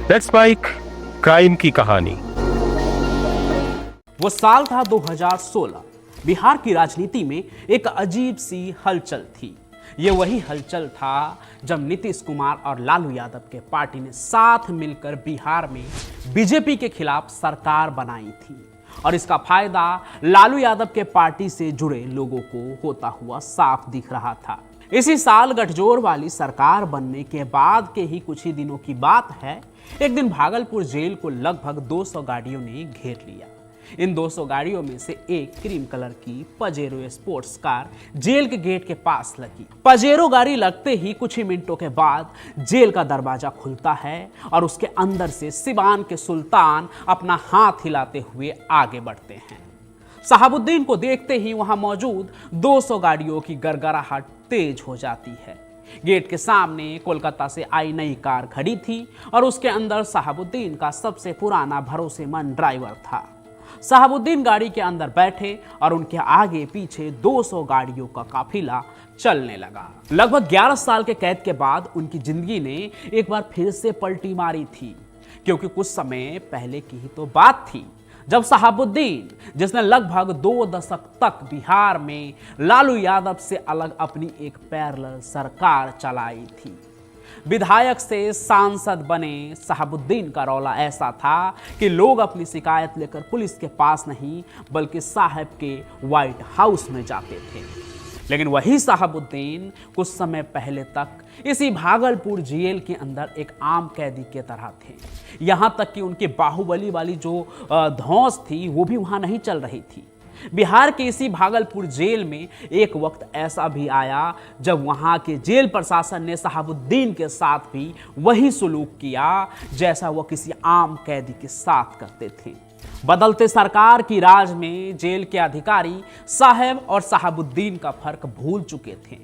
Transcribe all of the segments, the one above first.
Let's spike crime की कहानी। वो साल था 2016। बिहार की राजनीति में एक अजीब सी हलचल थी। ये वही हलचल था जब नीतीश कुमार और लालू यादव के पार्टी ने साथ मिलकर बिहार में बीजेपी के खिलाफ सरकार बनाई थी और इसका फायदा लालू यादव के पार्टी से जुड़े लोगों को होता हुआ साफ दिख रहा था। इसी साल गठजोड़ वाली सरकार बनने के बाद के ही कुछ ही दिनों की बात है, एक दिन भागलपुर जेल को लगभग 200 गाड़ियों ने घेर लिया। इन 200 गाड़ियों में से एक क्रीम कलर की पजेरो स्पोर्ट्स कार जेल के गेट के पास लगी। पजेरो गाड़ी लगते ही कुछ ही मिनटों के बाद जेल का दरवाजा खुलता है और उसके अंदर से सिवान के सुल्तान अपना हाथ हिलाते हुए आगे बढ़ते हैं। शहाबुद्दीन को देखते ही वहां मौजूद 200 गाड़ियों की गड़गड़ाहट तेज हो जाती है। गेट के सामने कोलकाता से आई नई कार खड़ी थी और उसके अंदर शहाबुद्दीन का सबसे पुराना भरोसेमंद ड्राइवर था। शहाबुद्दीन गाड़ी के अंदर बैठे और उनके आगे पीछे 200 गाड़ियों का काफिला चलने लगा। लगभग 11 साल के कैद के बाद उनकी जिंदगी ने एक बार फिर से पलटी मारी थी, क्योंकि कुछ समय पहले की ही तो बात थी जब शहाबुद्दीन, जिसने लगभग 2 दशक तक बिहार में लालू यादव से अलग अपनी एक पैरेलल सरकार चलाई थी, विधायक से सांसद बने शहाबुद्दीन का रौला ऐसा था कि लोग अपनी शिकायत लेकर पुलिस के पास नहीं बल्कि साहब के व्हाइट हाउस में जाते थे। लेकिन वही शहाबुद्दीन कुछ समय पहले तक इसी भागलपुर जेल के अंदर एक आम कैदी के तरह थे। यहाँ तक कि उनकी बाहुबली वाली जो धौंस थी वो भी वहाँ नहीं चल रही थी। बिहार के इसी भागलपुर जेल में एक वक्त ऐसा भी आया जब वहाँ के जेल प्रशासन ने शहाबुद्दीन के साथ भी वही सलूक किया जैसा वह किसी आम कैदी के साथ करते थे। बदलते सरकार की राज में जेल के अधिकारी साहब और शहाबुद्दीन का फर्क भूल चुके थे।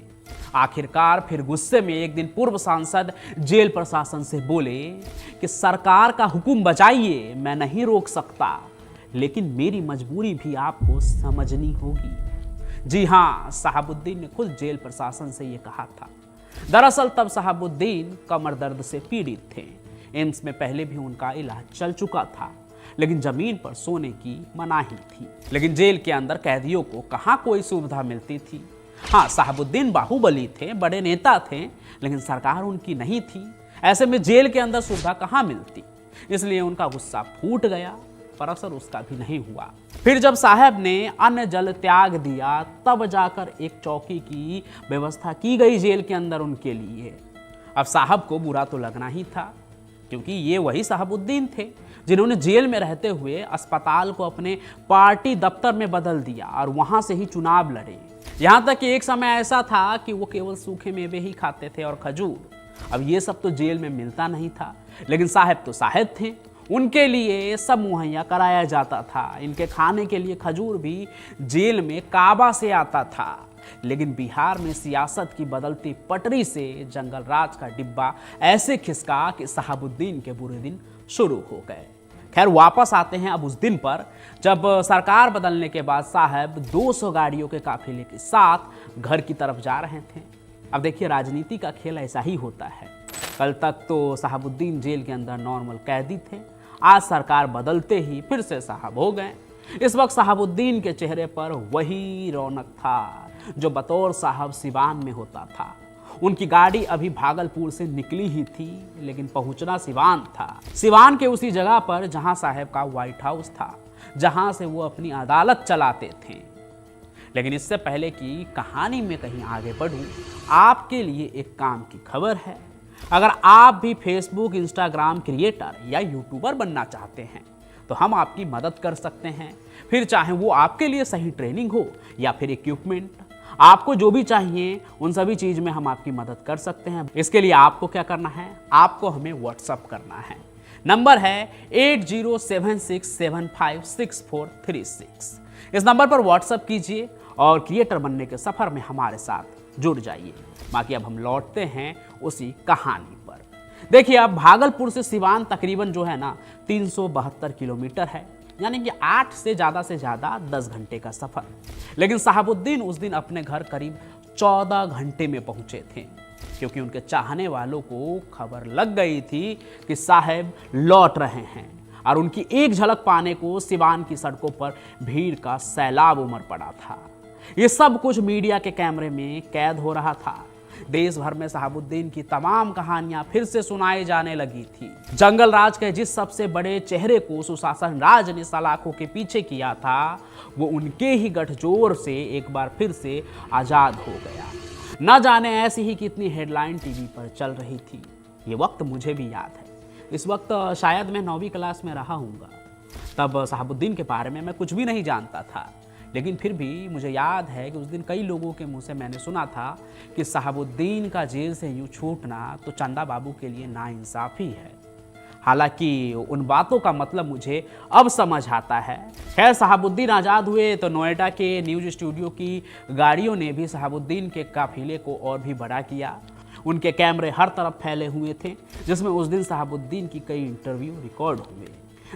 आखिरकार फिर गुस्से में एक दिन पूर्व सांसद जेल प्रशासन से बोले कि सरकार का हुक्म बजाइए, मैं नहीं रोक सकता, लेकिन मेरी मजबूरी भी आपको समझनी होगी। जी हां, शहाबुद्दीन ने खुद जेल प्रशासन से यह कहा था। दरअसल तब शहाबुद्दीन कमर दर्द से पीड़ित थे। एम्स में पहले भी उनका इलाज चल चुका था, लेकिन जमीन पर सोने की मनाही थी। लेकिन जेल के अंदर कैदियों को कहां कोई सुविधा मिलती थी। हाँ, शहाबुद्दीन बाहुबली थे, बड़े नेता थे, लेकिन सरकार उनकी नहीं थी। ऐसे में जेल के अंदर सुविधा कहां मिलती, इसलिए उनका गुस्सा फूट गया, पर असर उसका भी नहीं हुआ। फिर जब साहब ने अन्न जल त्याग दिया तब जाकर एक चौकी की व्यवस्था की गई जेल के अंदर उनके लिए। अब साहब को बुरा तो लगना ही था, क्योंकि ये वही शहाबुद्दीन थे जिन्होंने जेल में रहते हुए अस्पताल को अपने पार्टी दफ्तर में बदल दिया और वहां से ही चुनाव लड़े। यहां तक कि एक समय ऐसा था कि वो केवल सूखे मेवे ही खाते थे और खजूर। अब ये सब तो जेल में मिलता नहीं था, लेकिन साहब तो साहब थे, उनके लिए सब मुहैया कराया जाता था। इनके खाने के लिए खजूर भी जेल में काबा से आता था। लेकिन बिहार में सियासत की बदलती पटरी से जंगल राज का डिब्बा ऐसे खिसका कि शहाबुद्दीन के बुरे दिन शुरू हो गए। खैर, वापस आते हैं अब उस दिन पर जब सरकार बदलने के बाद साहब 200 गाड़ियों के काफिले के साथ घर की तरफ जा रहे थे। अब देखिए, राजनीति का खेल ऐसा ही होता है। कल तक तो शहाबुद्दीन जेल के अंदर नॉर्मल कैदी थे, आज सरकार बदलते ही फिर से साहब हो गए। इस वक्त शहाबुद्दीन के चेहरे पर वही रौनक था जो बतौर साहब सिवान में होता था। उनकी गाड़ी अभी भागलपुर से निकली ही थी, लेकिन पहुंचना सिवान था। सिवान के उसी जगह पर जहां साहब का व्हाइट हाउस था, जहां से वो अपनी अदालत चलाते थे। लेकिन इससे पहले कि कहानी में कहीं आगे बढ़ूं, आपके लिए एक काम की खबर है। अगर आप भी फेसबुक, इंस्टाग्राम क्रिएटर या यूट्यूबर बनना चाहते हैं तो हम आपकी मदद कर सकते हैं। फिर चाहे वो आपके लिए सही ट्रेनिंग हो या फिर इक्विपमेंट, आपको जो भी चाहिए उन सभी चीज में हम आपकी मदद कर सकते हैं। इसके लिए आपको क्या करना है, आपको हमें व्हाट्सअप करना है। नंबर है 8076756436। इस नंबर पर व्हाट्सअप कीजिए और क्रिएटर बनने के सफर में हमारे साथ जुड़ जाइए। बाकी अब हम लौटते हैं उसी कहानी पर। देखिए, अब भागलपुर से सिवान तकरीबन जो है ना 372 किलोमीटर है, यानी कि 8 से ज़्यादा 10 घंटे का सफर। लेकिन शहाबुद्दीन उस दिन अपने घर करीब 14 घंटे में पहुंचे थे। क्योंकि उनके चाहने वालों को खबर लग गई थी कि साहब लौट रहे हैं और उनकी एक झलक पाने को सिवान की सड़कों पर भीड़ का सैलाब उमड़ पड़ा था। ये सब कुछ मीडिया के कैमरे में कैद हो रहा था। देश भर में शहाबुद्दीन की तमाम कहानियां फिर से सुनाई जाने लगी थी। जंगल राज के जिस सबसे बड़े चेहरे को सुशासन राज ने सलाखों के पीछे किया था, वो उनके ही गठजोड़ से एक बार फिर से आजाद हो गया। न जाने ऐसी ही कितनी हेडलाइन टीवी पर चल रही थी। ये वक्त मुझे भी याद है। इस वक्त शायद मैं 9वीं क्लास में रहा हूँगा। तब शहाबुद्दीन के बारे में मैं कुछ भी नहीं जानता था, लेकिन फिर भी मुझे याद है कि उस दिन कई लोगों के मुंह से मैंने सुना था कि शहाबुद्दीन का जेल से यूं छूटना तो चंदा बाबू के लिए नाइंसाफ़ी है। हालांकि उन बातों का मतलब मुझे अब समझ आता है। खैर, शहाबुद्दीन आज़ाद हुए तो नोएडा के न्यूज़ स्टूडियो की गाड़ियों ने भी शहाबुद्दीन के काफिले को और भी बड़ा किया। उनके कैमरे हर तरफ फैले हुए थे, जिसमें उस दिन शहाबुद्दीन की कई इंटरव्यू रिकॉर्ड हुए,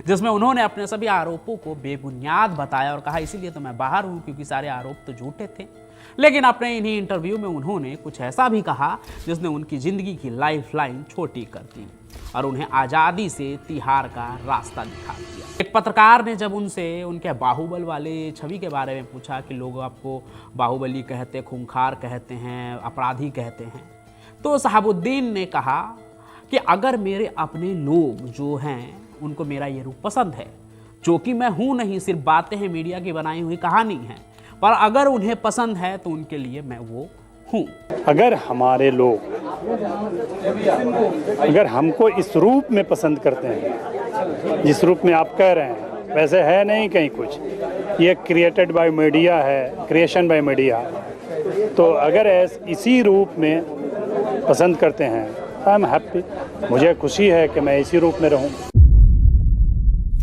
जिसमें उन्होंने अपने सभी आरोपों को बेबुनियाद बताया और कहा इसीलिए तो मैं बाहर हूं क्योंकि सारे आरोप तो झूठे थे। लेकिन अपने इन्हीं इंटरव्यू में उन्होंने कुछ ऐसा भी कहा जिसने उनकी जिंदगी की लाइफलाइन छोटी कर दी और उन्हें आज़ादी से तिहार का रास्ता दिखा दिया। एक पत्रकार ने जब उनसे उनके बाहुबल वाले छवि के बारे में पूछा कि लोग आपको बाहुबली कहते, खूंखार कहते हैं, अपराधी कहते हैं, तो शहाबुद्दीन ने कहा कि अगर मेरे अपने लोग जो हैं उनको मेरा ये रूप पसंद है, जो कि मैं हूं नहीं, सिर्फ बातें हैं, मीडिया की बनाई हुई कहानी है, पर अगर उन्हें पसंद है तो उनके लिए मैं वो हूं। अगर हमारे लोग अगर हमको इस रूप में पसंद करते हैं, जिस रूप में आप कह रहे हैं, वैसे है नहीं कहीं कुछ, ये क्रिएटेड बाय मीडिया है, क्रिएशन बाय मीडिया, तो अगर इसी रूप में पसंद करते हैं आई एम हैप्पी, मुझे खुशी है कि मैं इसी रूप में रहूं।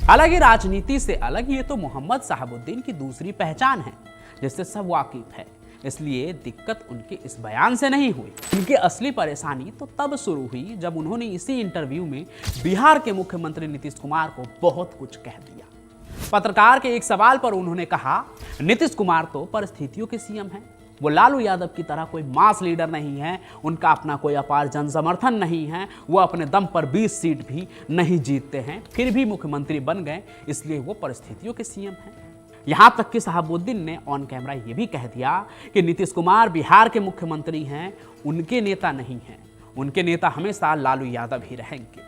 हालांकि राजनीति से अलग ये तो मोहम्मद शहाबुद्दीन की दूसरी पहचान है जिससे सब वाकिफ है, इसलिए दिक्कत उनके इस बयान से नहीं हुई। उनकी असली परेशानी तो तब शुरू हुई जब उन्होंने इसी इंटरव्यू में बिहार के मुख्यमंत्री नीतीश कुमार को बहुत कुछ कह दिया। पत्रकार के एक सवाल पर उन्होंने कहा, नीतीश कुमार तो परिस्थितियों के सीएम हैं, वो लालू यादव की तरह कोई मास लीडर नहीं है, उनका अपना कोई अपार जन समर्थन नहीं है, वो अपने दम पर 20 सीट भी नहीं जीतते हैं, फिर भी मुख्यमंत्री बन गए, इसलिए वो परिस्थितियों के सीएम हैं। यहाँ तक कि शहाबुद्दीन ने ऑन कैमरा ये भी कह दिया कि नीतीश कुमार बिहार के मुख्यमंत्री हैं, उनके नेता नहीं हैं, उनके नेता हमेशा लालू यादव ही रहेंगे।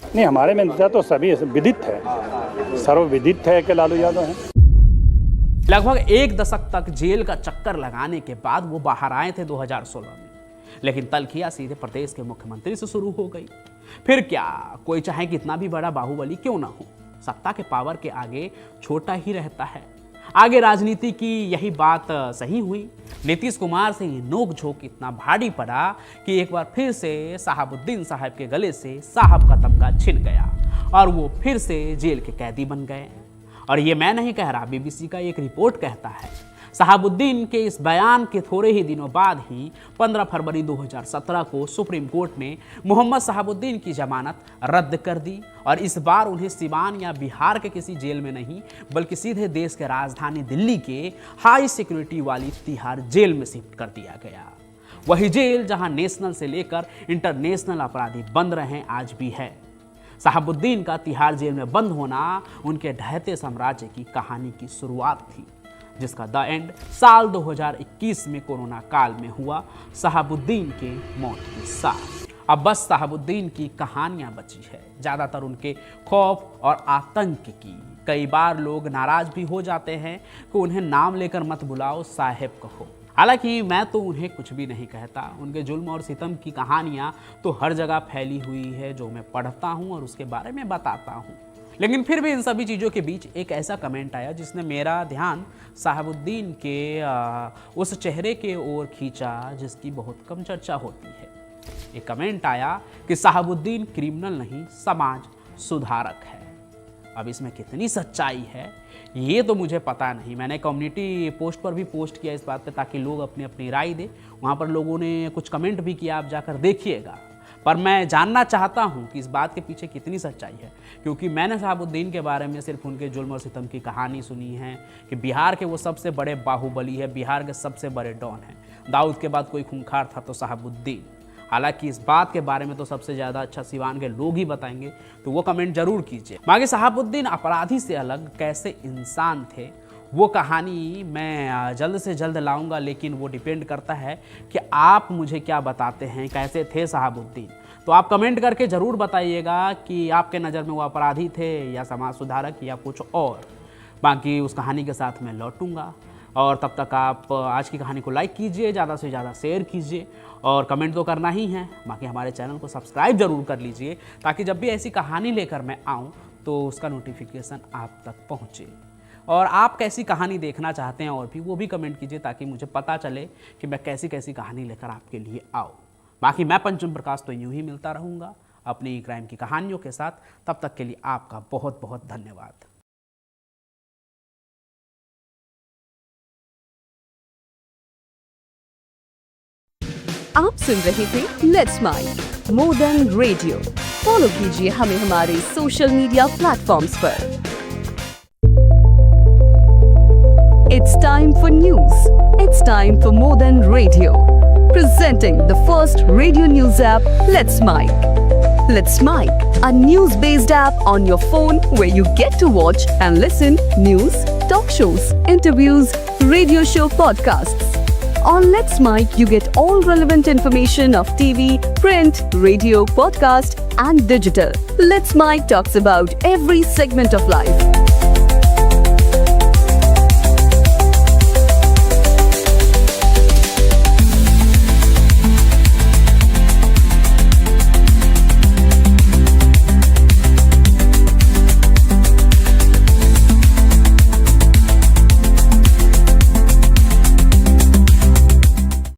नहीं, हमारे में नेता तो सभी विदित है, सर्वविदित है कि लालू यादव हैं। लगभग 1 दशक तक जेल का चक्कर लगाने के बाद वो बाहर आए थे 2016 में, लेकिन तलखियां सीधे प्रदेश के मुख्यमंत्री से शुरू हो गई। फिर क्या, कोई चाहे कितना भी बड़ा बाहुबली क्यों ना हो, सत्ता के पावर के आगे छोटा ही रहता है। आगे राजनीति की यही बात सही हुई। नीतीश कुमार से ये नोक-झोंक इतना भारी पड़ा कि एक बार फिर से शहाबुद्दीन साहब के गले से साहब का तमगा छिन गया और वो फिर से जेल के कैदी बन गए। और ये मैं नहीं कह रहा, बीबीसी का एक रिपोर्ट कहता है। शहाबुद्दीन के इस बयान के थोड़े ही दिनों बाद ही 15 फरवरी 2017 को सुप्रीम कोर्ट ने मोहम्मद शहाबुद्दीन की जमानत रद्द कर दी और इस बार उन्हें सिवान या बिहार के किसी जेल में नहीं, बल्कि सीधे देश के राजधानी दिल्ली के हाई सिक्योरिटी वाली तिहाड़ जेल में शिफ्ट कर दिया गया। वही जेल जहां नेशनल से लेकर इंटरनेशनल अपराधी बंद रहे आज भी है। शहाबुद्दीन का तिहाड़ जेल में बंद होना उनके ढहते साम्राज्य की कहानी की शुरुआत थी, जिसका द एंड साल 2021 में कोरोना काल में हुआ शहाबुद्दीन के मौत के साथ। अब बस शहाबुद्दीन की कहानियां बची है, ज़्यादातर उनके खौफ और आतंक की। कई बार लोग नाराज भी हो जाते हैं कि उन्हें नाम लेकर मत बुलाओ, साहेब कहो। हालांकि मैं तो उन्हें कुछ भी नहीं कहता, उनके जुल्म और सितम की कहानियाँ तो हर जगह फैली हुई है जो मैं पढ़ता हूँ और उसके बारे में बताता हूँ। लेकिन फिर भी इन सभी चीज़ों के बीच एक ऐसा कमेंट आया जिसने मेरा ध्यान शहाबुद्दीन के उस चेहरे के ओर खींचा जिसकी बहुत कम चर्चा होती है। एक कमेंट आया कि शहाबुद्दीन क्रिमिनल नहीं, समाज सुधारक है। अब इसमें कितनी सच्चाई है ये तो मुझे पता नहीं। मैंने कम्युनिटी पोस्ट पर भी पोस्ट किया इस बात पे ताकि लोग अपनी अपनी राय दें। वहाँ पर लोगों ने कुछ कमेंट भी किया, आप जाकर देखिएगा। पर मैं जानना चाहता हूँ कि इस बात के पीछे कितनी सच्चाई है, क्योंकि मैंने शहाबुद्दीन के बारे में सिर्फ उनके जुल्म और सितम की कहानी सुनी है कि बिहार के वो सबसे बड़े बाहुबली है, बिहार के सबसे बड़े डॉन हैं। दाऊद के बाद कोई खूंखार था तो शहाबुद्दीन। हालांकि इस बात के बारे में तो सबसे ज़्यादा अच्छा सिवान के लोग ही बताएंगे, तो वो कमेंट जरूर कीजिए। बाकी शहाबुद्दीन अपराधी से अलग कैसे इंसान थे, वो कहानी मैं जल्द से जल्द लाऊंगा, लेकिन वो डिपेंड करता है कि आप मुझे क्या बताते हैं, कैसे थे शहाबुद्दीन। तो आप कमेंट करके ज़रूर बताइएगा कि आपके नज़र में वो अपराधी थे या समाज सुधारक या कुछ और। बाकी उस कहानी के साथ मैं लौटूंगा, और तब तक आप आज की कहानी को लाइक कीजिए, ज़्यादा से ज़्यादा शेयर कीजिए, और कमेंट तो करना ही है। बाकी हमारे चैनल को सब्सक्राइब जरूर कर लीजिए, ताकि जब भी ऐसी कहानी लेकर मैं आऊँ तो उसका नोटिफिकेशन आप तक पहुँचे। और आप कैसी कहानी देखना चाहते हैं और भी वो भी कमेंट कीजिए, ताकि मुझे पता चले कि मैं कैसी कैसी कहानी लेकर आपके लिए आऊँ। बाकी मैं पंचम प्रकाश तो यूं ही मिलता रहूँगा अपनी क्राइम की कहानियों के साथ। तब तक के लिए आपका बहुत बहुत धन्यवाद। आप सुन रहे थे let's mike more than radio. Follow कीजिए हमें हमारे सोशल मीडिया प्लेटफॉर्म्स पर। It's time for news. It's time for more than radio. Presenting the first radio news app, Let's Mic. Let's Mic, a news-based app on your phone where you get to watch and listen news, talk shows, interviews, radio show podcasts. On Let's Mic, you get all relevant information of TV, print, radio, podcast, and digital. Let's Mic talks about every segment of life.